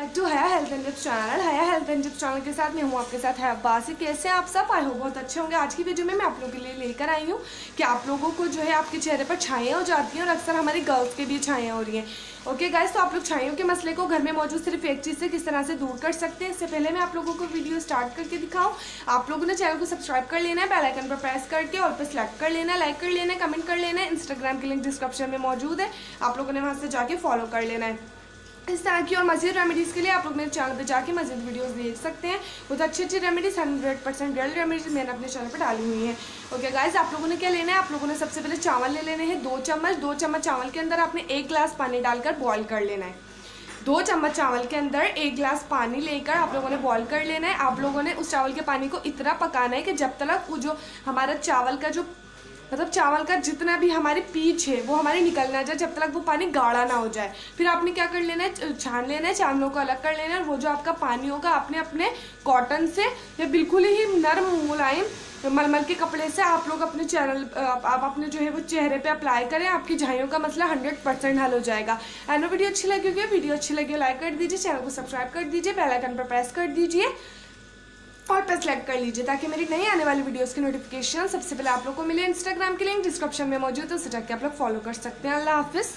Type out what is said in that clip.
Back to हया health and tips channel. हया health and tips channel के साथ मैं हूँ आपके साथ है अब्बासी। कैसे हैं आप सब? आई होप बहुत अच्छे होंगे। आज की वीडियो में मैं आप लोगों के लिए लेकर आई हूँ कि आप लोगों को जो है आपके चेहरे पर छाइयाँ हो जाती हैं और अक्सर हमारी गर्ल्स के भी छाइयाँ हो रही हैं। ओके गाइस, तो आप लोग छाइयों के मसले को घर में मौजूद सिर्फ एक चीज़ से किस तरह से दूर कर सकते हैं, इससे पहले मैं आप लोगों को वीडियो स्टार्ट करके दिखाऊँ, आप लोगों ने चैनल को सब्सक्राइब कर लेना है, बेल आइकन पर प्रेस करके ऑल पर सेलेक्ट कर लेना है, लाइक कर लेना है, कमेंट कर लेना है। इंस्टाग्राम की लिंक डिस्क्रिप्शन में मौजूद है, आप लोगों ने वहाँ से जाके फॉलो कर लेना है। इस तरह की और मज़ीद रेमेडीज़ के लिए आप लोग मेरे चैनल पे जाके मज़ीद वीडियोस देख सकते हैं। बहुत अच्छी अच्छी रेमेडीज़ 100% रियल रेमेडीज़ मैंने अपने चैनल पे डाली हुई हैं। ओके गाइस, आप लोगों ने क्या लेना है, आप लोगों ने सबसे पहले चावल ले लेने हैं 2 चम्मच। 2 चम्मच चावल के अंदर आपने 1 गिलास पानी डालकर बॉईल कर लेना है। 2 चम्मच चावल के अंदर 1 गिलास पानी लेकर आप लोगों ने बॉईल कर लेना है। आप लोगों ने उस चावल के पानी को इतना पकाना है कि जब तक वो जो हमारा चावल का जो चावल का जितना भी हमारी पीच है वो हमारी निकल ना जाए, जब तक वो पानी गाढ़ा ना हो जाए। फिर आपने क्या कर लेना है, छान लेना है, चावलों को अलग कर लेना है। और वो जो आपका पानी होगा आपने अपने कॉटन से या बिल्कुल ही नरम मुलायम मलमल के कपड़े से आप लोग अपने आप अपने जो है वो चेहरे पे अप्लाई करें। आपकी झाइयों का मसला 100% हल हो जाएगा। एंड वीडियो अच्छी लगी होगी, वीडियो अच्छी लगी लाइक कर दीजिए, चैनल को सब्सक्राइब कर दीजिए, बेल आइकन पर प्रेस कर दीजिए और पे सेलेक्ट कर लीजिए ताकि मेरी नई आने वाली वीडियोस की नोटिफिकेशन सबसे पहले आप लोग को मिले। इंस्टाग्राम की लिंक डिस्क्रिप्शन में मौजूद है, उसे जाके आप लोग फॉलो कर सकते हैं। अल्लाह हाफिज़।